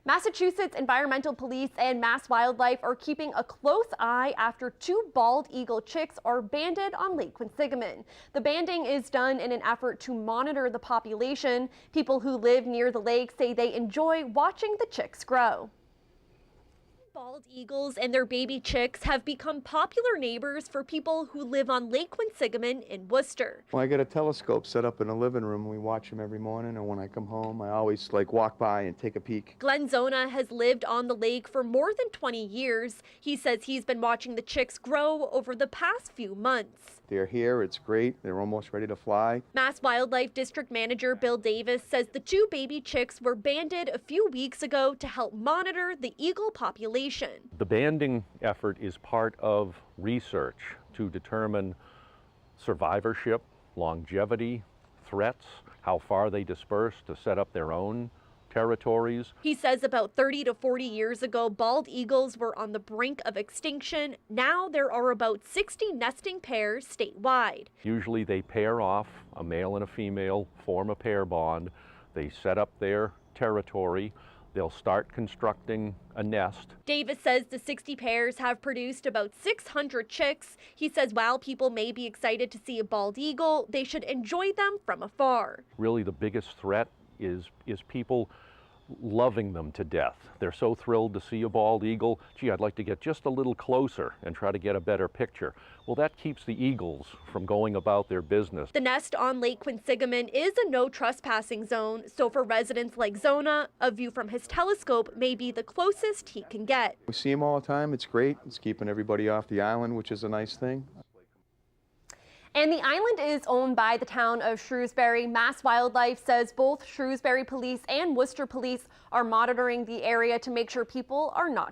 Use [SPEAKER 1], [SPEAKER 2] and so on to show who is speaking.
[SPEAKER 1] Massachusetts Environmental Police and Mass Wildlife are keeping a close eye after 2 bald eagle chicks are banded on Lake Quinsigamond. The banding is done in an effort to monitor the population. People who live near the lake say they enjoy watching the chicks grow. Bald eagles and their baby chicks have become popular neighbors for people who live on Lake Quinsigamond in Worcester.
[SPEAKER 2] Well, I got a telescope set up in the living room. We watch them every morning, and when I come home, I always walk by and take a peek.
[SPEAKER 1] Glenn Zona has lived on the lake for more than 20 years. He says he's been watching the chicks grow over the past few months.
[SPEAKER 2] They're here, it's great, they're almost ready to fly.
[SPEAKER 1] Mass Wildlife District Manager Bill Davis says the 2 baby chicks were banded a few weeks ago to help monitor the eagle population.
[SPEAKER 3] The banding effort is part of research to determine survivorship, longevity, threats, how far they disperse to set up their own territories.
[SPEAKER 1] He says about 30 to 40 years ago, bald eagles were on the brink of extinction. Now there are about 60 nesting pairs statewide.
[SPEAKER 3] Usually they pair off, a male and a female form a pair bond. They set up their territory. They'll start constructing a nest.
[SPEAKER 1] Davis says the 60 pairs have produced about 600 chicks. He says while people may be excited to see a bald eagle, they should enjoy them from afar.
[SPEAKER 3] Really the biggest threat is people loving them to death. They're so thrilled to see a bald eagle. Gee, I'd like to get just a little closer and try to get a better picture. Well, that keeps the eagles from going about their business.
[SPEAKER 1] The nest on Lake Quinsigamond is a no trespassing zone, so for residents like Zona, a view from his telescope may be the closest he can get.
[SPEAKER 2] We see them all the time, it's great. It's keeping everybody off the island, which is a nice thing.
[SPEAKER 1] And the island is owned by the town of Shrewsbury. Mass Wildlife says both Shrewsbury Police and Worcester Police are monitoring the area to make sure people are not